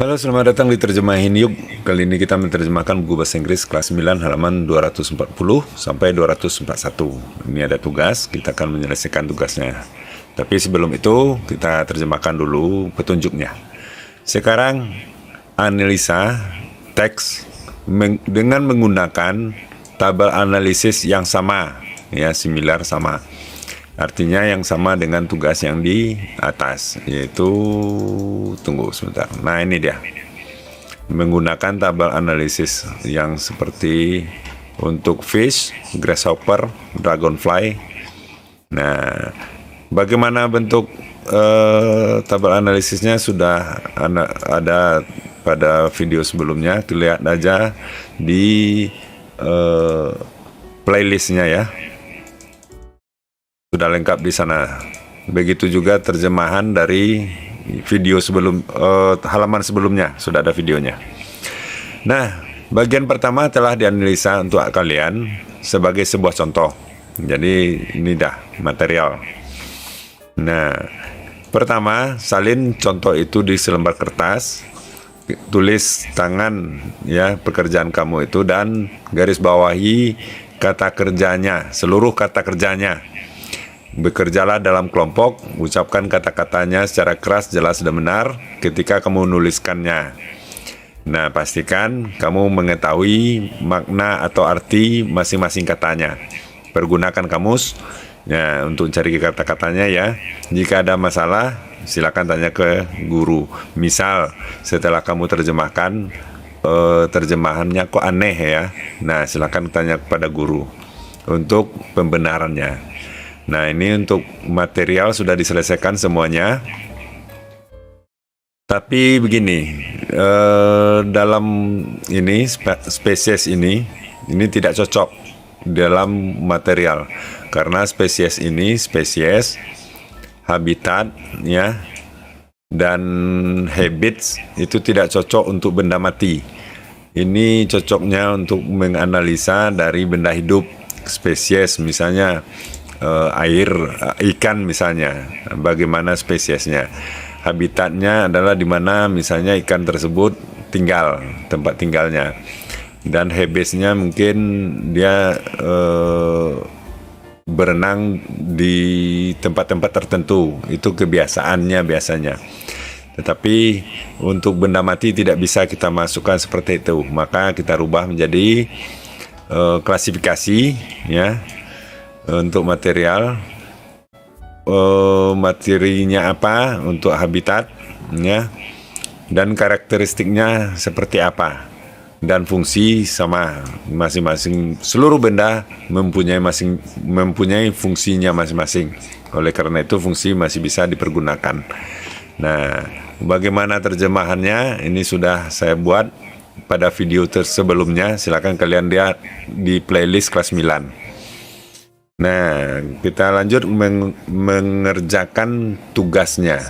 Halo, selamat datang di Terjemahin Yuk. Kali ini kita menerjemahkan buku bahasa Inggris kelas 9 halaman 240 sampai 241. Ini ada tugas, kita akan menyelesaikan tugasnya. Tapi sebelum itu, kita terjemahkan dulu petunjuknya. Sekarang, analisa teks dengan menggunakan tabel analisis yang sama, ya, similar sama. Artinya yang sama dengan tugas yang di atas, yaitu tunggu sebentar. Nah, ini dia. Menggunakan tabel analisis yang seperti untuk fish, grasshopper, dragonfly. Nah, bagaimana bentuk tabel analisisnya sudah ada pada video sebelumnya. Lihat aja di playlistnya ya. Sudah lengkap di sana. Begitu juga terjemahan dari video sebelum halaman sebelumnya sudah ada videonya. Nah, bagian pertama telah dianalisa untuk kalian sebagai sebuah contoh. Jadi ini dah material. Nah, pertama salin contoh itu di selembar kertas, tulis tangan ya pekerjaan kamu itu dan garis bawahi kata kerjanya, seluruh kata kerjanya. Bekerjalah dalam kelompok, ucapkan kata-katanya secara keras, jelas, dan benar ketika kamu menuliskannya. Nah, pastikan kamu mengetahui makna atau arti masing-masing katanya. Pergunakan kamus ya, untuk cari kata-katanya ya. Jika ada masalah, silakan tanya ke guru. Misal, setelah kamu terjemahkan, terjemahannya kok aneh ya. Nah, silakan tanya kepada guru untuk pembenarannya. Nah, ini untuk material sudah diselesaikan semuanya. Tapi begini, dalam ini spesies ini tidak cocok dalam material karena spesies ini spesies habitat ya dan habits itu tidak cocok untuk benda mati. Ini cocoknya untuk menganalisa dari benda hidup spesies, misalnya air, ikan misalnya, bagaimana spesiesnya. Habitatnya adalah di mana misalnya ikan tersebut tinggal, tempat tinggalnya. Dan habitsnya mungkin dia berenang di tempat-tempat tertentu, itu kebiasaannya biasanya. Tetapi untuk benda mati tidak bisa kita masukkan seperti itu, maka kita rubah menjadi klasifikasi ya. Untuk material, materinya apa untuk habitat ya, dan karakteristiknya seperti apa, dan fungsi sama masing-masing. Seluruh benda mempunyai fungsinya masing-masing. Oleh karena itu fungsi masih bisa dipergunakan. Nah, bagaimana terjemahannya ini sudah saya buat pada video sebelumnya. Silakan kalian lihat di playlist kelas 9. Nah, kita lanjut mengerjakan tugasnya.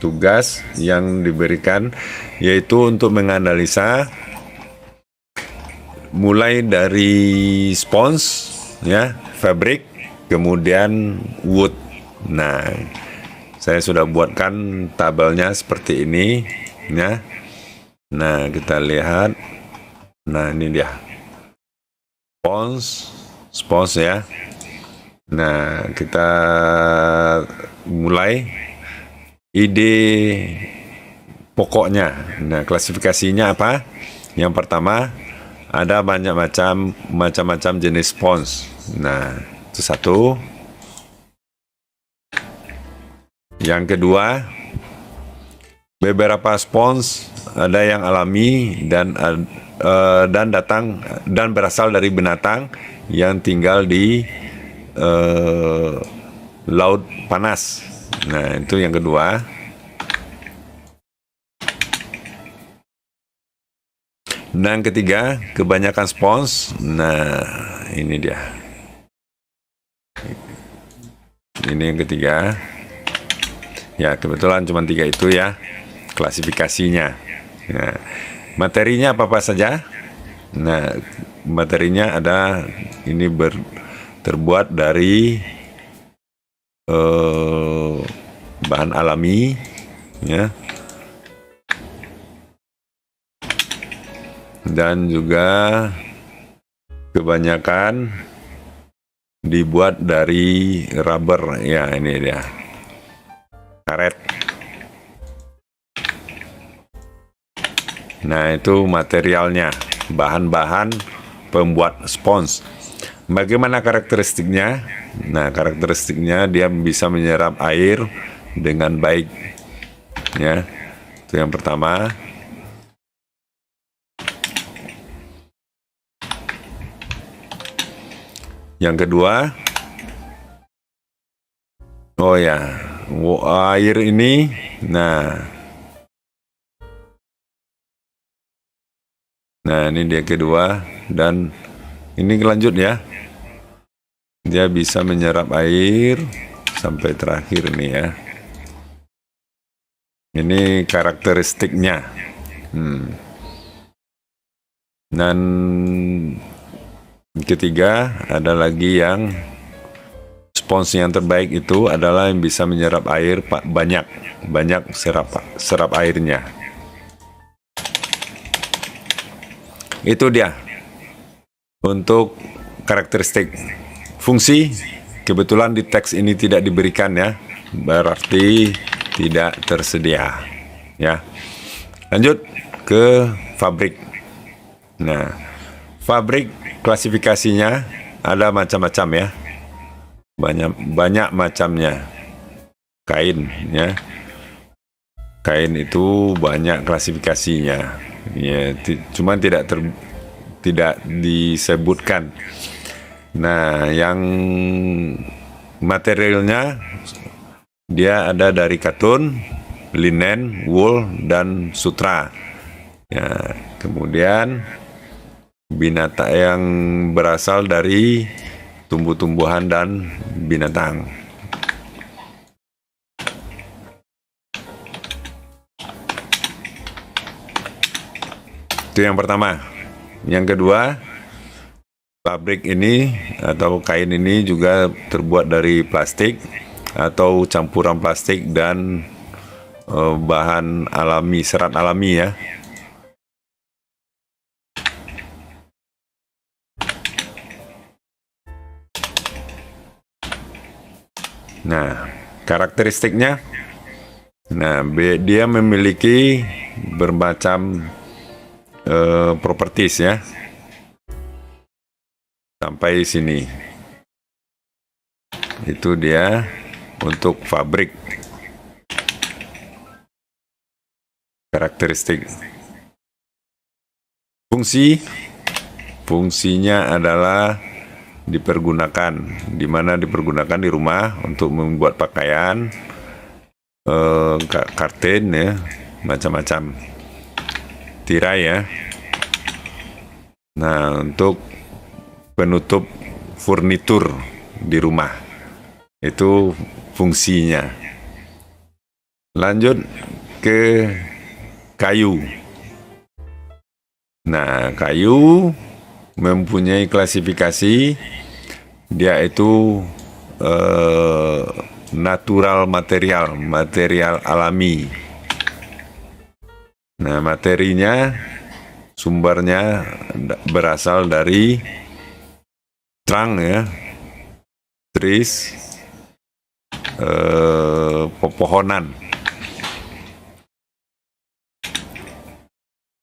Tugas yang diberikan yaitu untuk menganalisa mulai dari spons, ya, fabric, kemudian wood. Nah, saya sudah buatkan tabelnya seperti ini, ya. Nah, kita lihat. Nah, ini dia. Spons ya. Nah, kita mulai ide pokoknya. Nah, klasifikasinya apa? Yang pertama, ada macam-macam jenis spons. Nah, itu satu. Yang kedua, beberapa spons ada yang alami dan datang dan berasal dari binatang yang tinggal di laut panas. Nah, itu yang kedua. Dan yang ketiga, kebanyakan spons. Nah, ini dia. Ini yang ketiga. Ya, kebetulan cuma 3 itu ya klasifikasinya. Nah, materinya apa saja? Nah, materinya ada ini terbuat dari bahan alami ya, dan juga kebanyakan dibuat dari rubber ya. Ini dia karet. Nah, itu materialnya, bahan-bahan pembuat spons. Bagaimana karakteristiknya? Nah, karakteristiknya dia bisa menyerap air dengan baik ya. Itu yang pertama. Yang kedua, oh ya, air ini, nah ini dia kedua, dan ini lanjut ya. Dia bisa menyerap air sampai terakhir nih ya. Ini karakteristiknya. Dan ketiga, ada lagi yang spons yang terbaik itu adalah yang bisa menyerap air banyak serap airnya. Itu dia untuk karakteristik. Fungsi kebetulan di teks ini tidak diberikan ya, berarti tidak tersedia ya. Lanjut ke fabrik. Nah, fabrik klasifikasinya ada macam-macam ya, banyak macamnya. Kain ya, kain itu banyak klasifikasinya ya, cuman tidak disebutkan. Nah, yang materialnya dia ada dari katun, linen, wool, dan sutra. Ya, kemudian binatang yang berasal dari tumbuh-tumbuhan dan binatang. Itu yang pertama. Yang kedua, fabrik ini atau kain ini juga terbuat dari plastik atau campuran plastik dan bahan alami, serat alami ya. Nah, karakteristiknya, dia memiliki bermacam properties ya. Sampai sini. Itu dia untuk fabrik. Karakteristik. Fungsinya adalah dipergunakan, di mana dipergunakan di rumah untuk membuat pakaian, karten ya, macam-macam, tirai ya. Nah, untuk penutup furnitur di rumah, itu fungsinya. Lanjut ke kayu. Nah, kayu mempunyai klasifikasi, dia itu natural material alami. Nah, materinya, sumbernya berasal dari trunk ya, trees, pepohonan.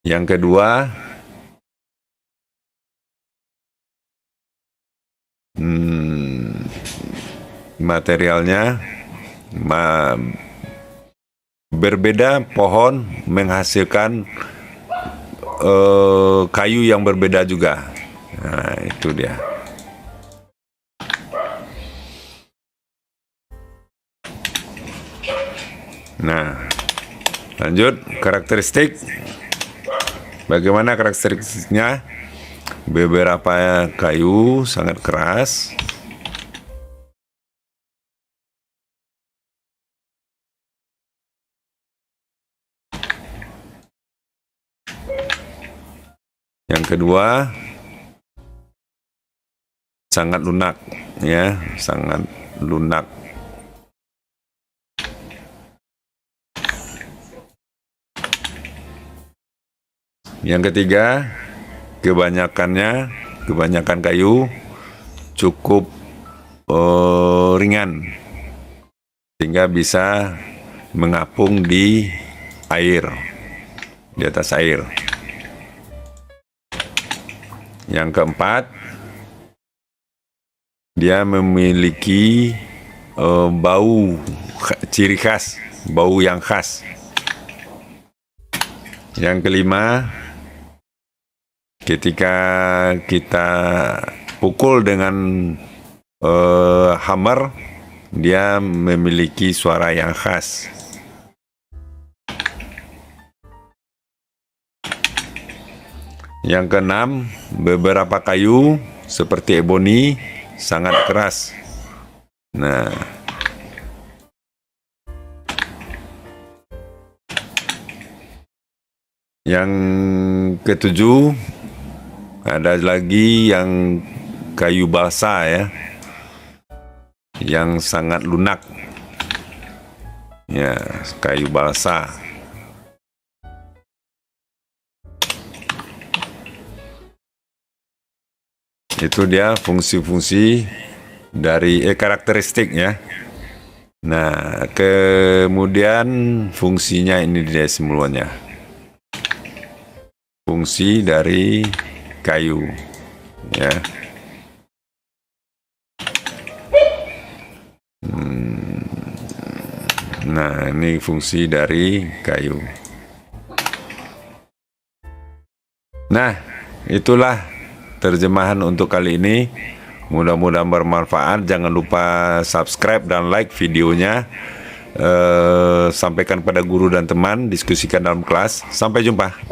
Yang kedua, materialnya berbeda, pohon menghasilkan kayu yang berbeda juga. Nah, itu dia. Nah, lanjut karakteristik. Bagaimana karakteristiknya? Beberapa kayu sangat keras. Yang kedua, sangat lunak ya, sangat lunak. Yang ketiga, kebanyakan kayu cukup ringan sehingga bisa mengapung di air, di atas air. Yang keempat, dia memiliki bau ciri khas, bau yang khas. Yang kelima, ketika kita pukul dengan hammer, dia memiliki suara yang khas. Yang keenam, beberapa kayu seperti eboni sangat keras. Nah, yang ketujuh, ada lagi yang kayu balsa ya, yang sangat lunak. Ya, kayu balsa. Itu dia fungsi-fungsi dari karakteristik ya. Nah, kemudian fungsinya ini dia semuanya. Fungsi dari kayu ya. Nah, ini fungsi dari kayu. Nah, itulah terjemahan untuk kali ini. Mudah-mudahan bermanfaat. Jangan lupa subscribe dan like videonya. Sampaikan pada guru dan teman, diskusikan dalam kelas. Sampai jumpa.